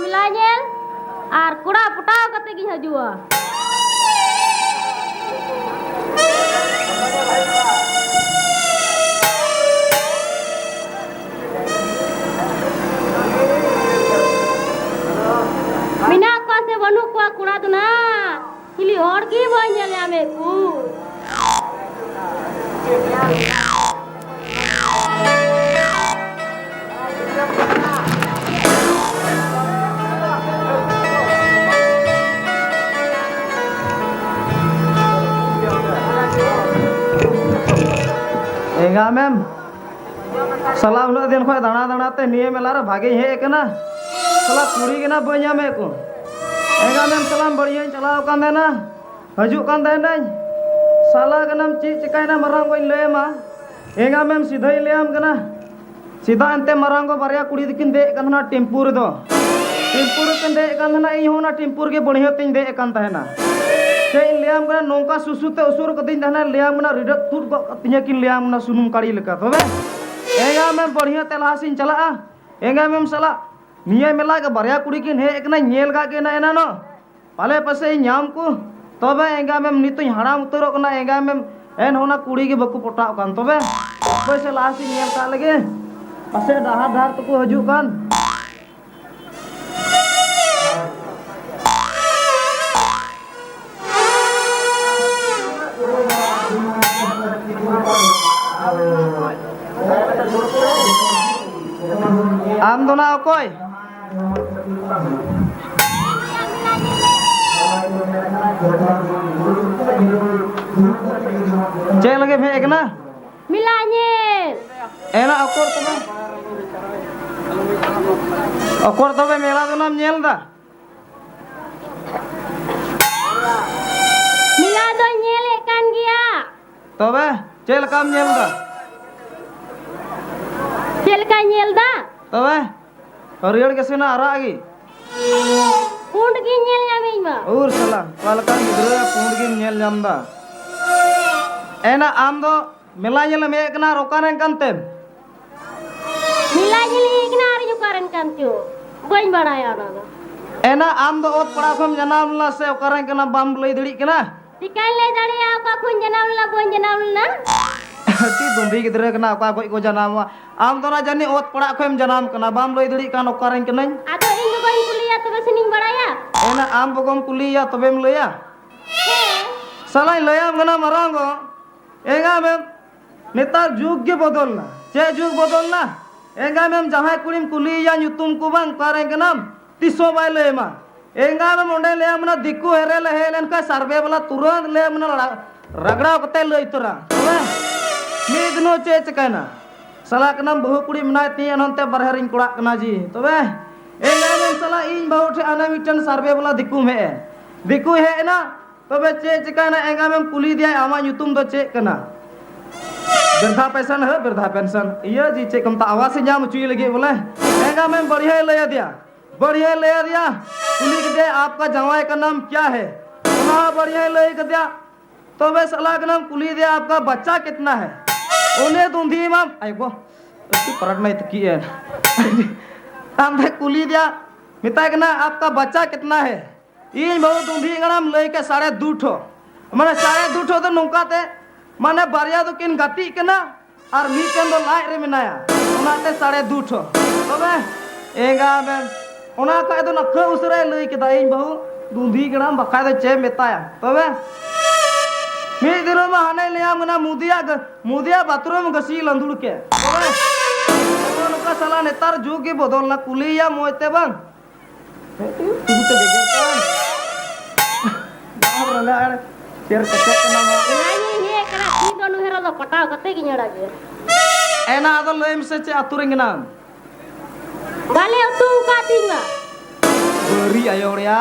Milanya ar kura putau kata gi hajua. Mina ko se banu ko kura tu na hili or ki bonya le ame ku. Enggak mem, salah ulah दिन खोय दाना दाना ते निये malar भागे हे कना salah पूरी कना बन्या में को enggak mem salam बढ़िया चलाव कान देना हजू कान देना salah कनम ची चिकाय ना मरांग को ले मा enggak mem सीधा ही ले आम कना सीधा अंते मरांग को बारिया कुड़ी दिकिन दे कन ना टेम्पूर दो टेम्पूर कन दे कन ना ई हो ना टेम्पूर के बढ़िया तिन दे कन तहना Saya liam kena nongka susu te usur ketin dana liam kena ridak tur katinya kin liam kena sunum kari lekat, tobe? Enggak mem बढ़िया तेलाsin cala ah, enggak mem salah. Niya mela ke barya kuri kin he kena nyel ka kena ena no. Pale pase nyam ku, tobe enggak mem nitu haram uturo kena enggak mem en hona kuri ke baku potak kan, tobe? Pase lasin nyel ka lagi, pase dahar dahar tuku haju kan. Am to na okoy cek lagi phe kena Milanya enak okor to be mela to nam nyel da Mila do nyele kan gia. to be cek lekam nyel da Celka nyel da. to be hariar kesena ara lagi Pund gi nyel nyame ma. ur salah walkan gidra pund gi nyel nyam da enak am do melanya le me kena rokanen kan tem Milanya li kena ari jukaran kan tu. Bain baraya na. enak am do ot pada kham janam la se okaran kena bam lei diri kena Tikai le dari apa kun janam la bon janam na. ti dumbi gidra kena apa ko janam am to na jani ot pada kham janam kena bam lei diri kan okaran kena Ado indu bain kuliah tu sining baraya. enak am bogom kuliah tobem leya salai leyam kena marango enggak mem netar jug ge bodolna che jug bodolna enggak mem jahai kurim kuliah nyutum ku bang karen kenam tiso bai lema enggak mem onde leyam na diku here le helen ka sarve bala turant leyam na ragda kate lei tura midno che chekana salah kenam bahu kuri menai ti anonte barherin kurak kena ji tobe enggak mem salah in bahu the ana mitan sarve bala diku me diku he na tobe che chekana enggak mem kuli dia ama nyutum do che kena बिरधा pension है बिरधा pension ये जी check हम आवाज से जाम चुई लगे बोले enggak mem बढ़िया ले दिया कुली के दे आपका जवाई का नाम क्या है पुनः बढ़िया ले दिया तो वे सलाह का नाम कुली दे आपका बच्चा कितना है उन्हें दूंधी इमाम आई वो उसकी परट नहीं की है हम कुली दिया मिता के ना आपका बच्चा कितना है ये बहुत दूंधी का नाम ले के 2.5 मैंने 2.5 तो नौकाते माने बारिया तो किन गति के ना और मीटन दो लाइट रे मिनाया उनाते 2.5 तबे एगा में उना का तो नख उसरे लई के दाई बहु दूधी गणा बखा दे चे मेताया तबे मी दिनो में हाने लिया मना मुदिया बाथरूम गसी लंदुड़ के तबे तो का सला नेतार जो के बदल ना कुलिया मोयते बंग तू तो बेगर kan बाहर ना शेर कचक ना Milanya he kena si do nu hero do patau kate gi nyara ge. enak atau lem sece aturing kenam Gale tu ka tinga. beri ayo ya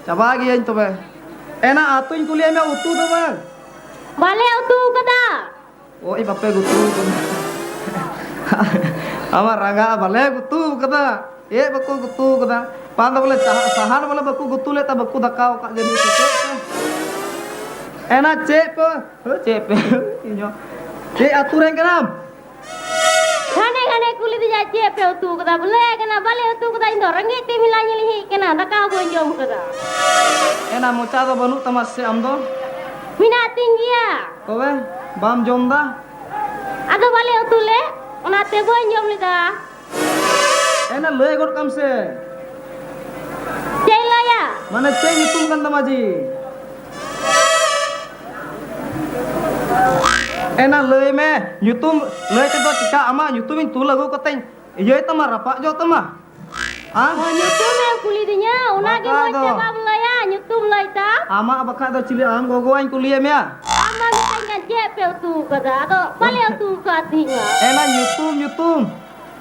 coba lagi ya itu be enak atuin kuliah me utu tuh bang Bale tu kada. oh i bape gutu amar raga bale gutu kada baku gutu kada panda boleh sahan boleh baku gutu le ta baku dakau ka jadi sece enak cep inyo cep aturan kenam utu kada bule kena bale utu kada indo rangi ti milanya lihi kena daka bon jom kada. Ena mocha do banu tamas se am do. Mina tinggi ya. Tobe bam jom da. Ado bale utu le ona te bon jom lida. Ena lay gor kam se. Cela ya. Mana ce nyutum kan tamaji. Ena lay me nyutum lay ke do cika ama nyutumin tu lagu koteng. Iya tama rapak jo tama. Ah? Oh nyutum yang kulidinya una ke Maka bon do. jam la ya nyutum la ita. Ama abakha do cili am gogoan kuliah mea. Ama mitan kan je pe utu kada ado bale utu ka tinga. Ena nyutum.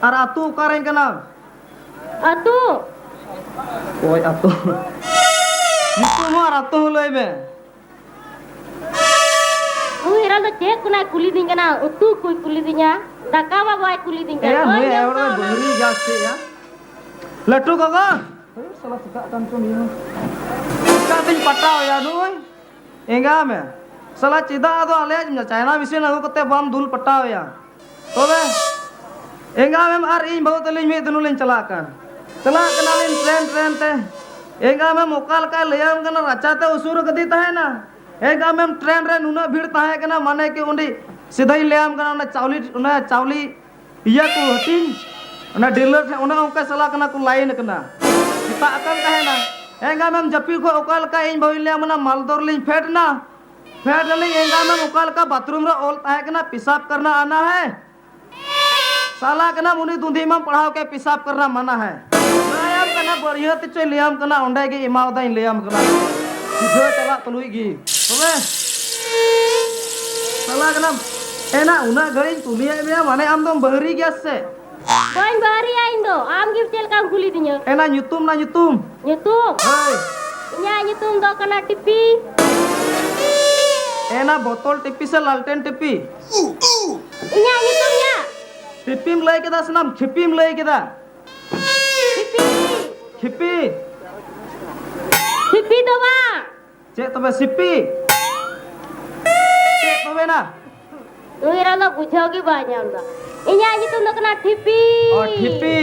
Aratu kareng kenal. Atu. Oi atu. Nyutum aratu lay me. Ira do je kuna kuliding kana utu kulidinya. Daka ba boy kuliding Eh, kan. gue orang beri gas ya. Latu kakak. Salah suka kan tuh ini. Kating patau ya nuy. Enggak me. Salah cida atau alias China mesin aku kete bam dul patau ya. Tobe. Enggak mem ari bau teling me tunulin celakan. Celah kenalin tren teh. Enggak mem mokal ka liam kana raca te usur gedi tahe na. Enggak mem tren re nuna भीड़ tahe kana mane ke undi सीधा ही लियाम kana na चावली iya ku hating na dealer una onka sala kana ku lain kana kita akan kahena enga mem japi ko okal ka इन भइल Liam na मालदोर लिन fate ले enga mem okal का bathroom रे ओल ताहे kana पेशाब करना आना है साला kana मुनि दुंधी में पढ़ाओ के पेशाब करना मना है लियाम kana बढ़िया ते चोय लियाम kana ओंडे के इमाव दाइन लियाम kana सीधा चला तलुई गी तबे साला kana ena una garing tuliya me mane am dom bahari gas se Boy bari ya indo am gif cel kam kulidinya. ena nyutum Nyutum. hei Nya nyutum do kana tipi. ena botol tipi se lalten tipi Nya nyutumnya. tipim lay kita senam khipim lay kita Tipi. khipi Tipi do ba. cek tobe sipi cek tobe na Ira lo bujogi banyak dah. Nya nyutum do kana tipi. oh khipi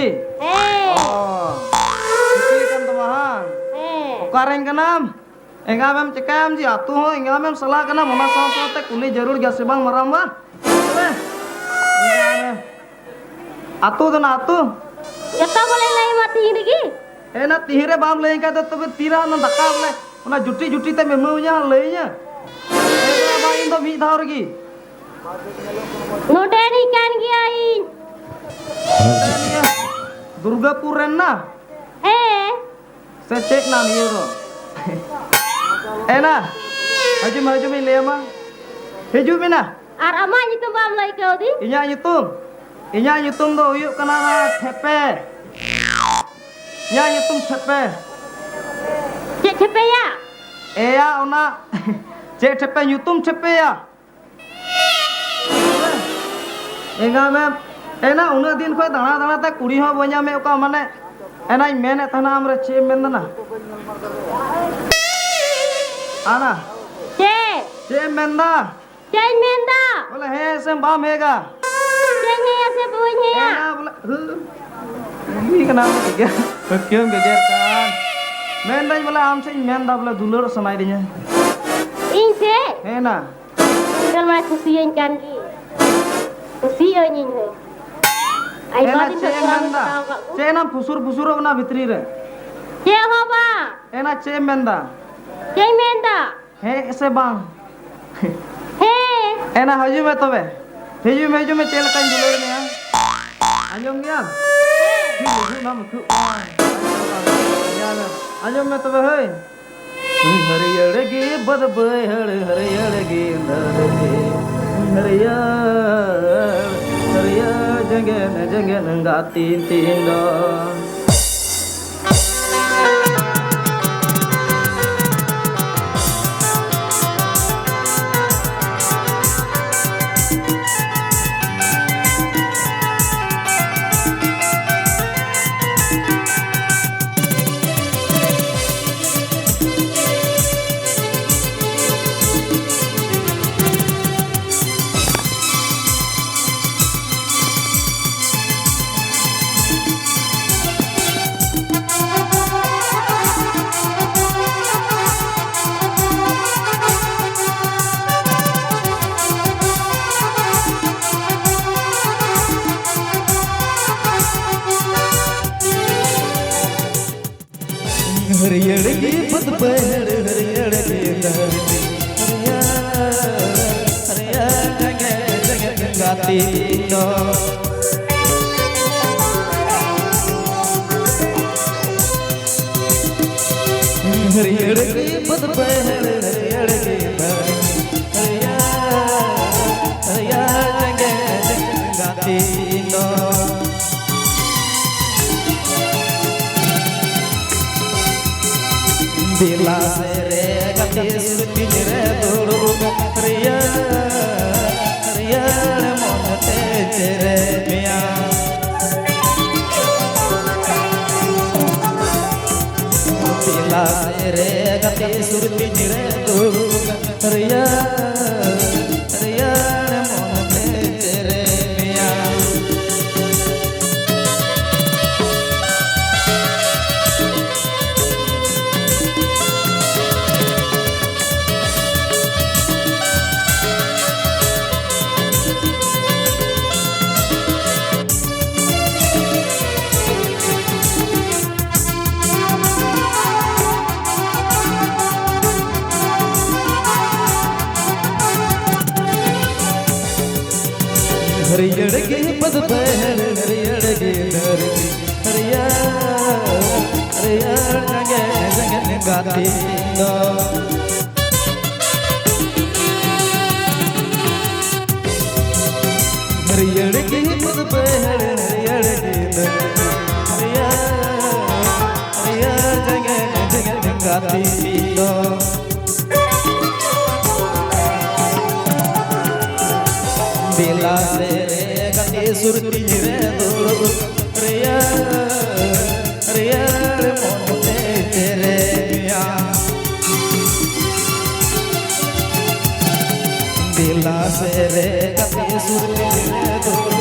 oh khipi kan tamahan kareng kanam enga mem cekam ji atu ho enga mem salah kana mona saw te kuli jarur gas bang maramba tobe enga mem atu to na atu Yata boleh lai mati lagi. ena tihire bam lay ka to tobe tira na daka bole ona juti te memu nya lay nya ena bang indo mi dhaur gi Node ni kan giain. Durgapur ren na se cek na ni ro ena haju mi le ma hiju mi na Arama nyutum bam lai kau di. inya nyutum do huyuk kana tepe nya nyutum tepe Cek cepe ya. eya ona cek tepe nyutum tepe ya enga mem ena una din khoi dana te kuri ho bonya me oka mane ena mene thana amre che men na ana Cek. che men da Cek menda. बोले हे से balm हेगा Cek ya se punya. एना बोले ini kenapa tiga begitu geger kan men dan बोले आम से men दा बोले दुलर सनाई दिnya Ince. एना Udah mas kusian kan gi. Kusian ini. Ai एना badin che tak men da tahu kak. che na फुसुर ना भितरी रे Cek apa? एना che men da Cek menda. हे से बाम एना हजू में तबे हजू में चेल कान दुलर ने आंजम गया फिर लघु नाम खु आंजम में तबे हे हरियर गे बद बय हरियर गे हरियर जंगे नंगा तीन दो हरियर की पत पहड़ हरियर की धरती हरियर जगह जगह गाती नो हरियर की पत पहड़ हरियर की धरती हरियर जगह जगह गाती नो दिला से रे गति सुरती रे दूर रिया रिया मन तेरे मिया दिला से रे गति सुरती रे दूर रिया रिया मन तेरे मिया हरियर की पद पहड़ हरियर की धरती हरियर हरियर जगह जगह गाती नो हरियर की पद पहड़ हरियर की धरती हरियर हरियर जगह जगह गाती नो दिला से रे गति सुरती रे दूर रिया रिया मन तेरे मिया दिला से रे गति सुरती रे दूर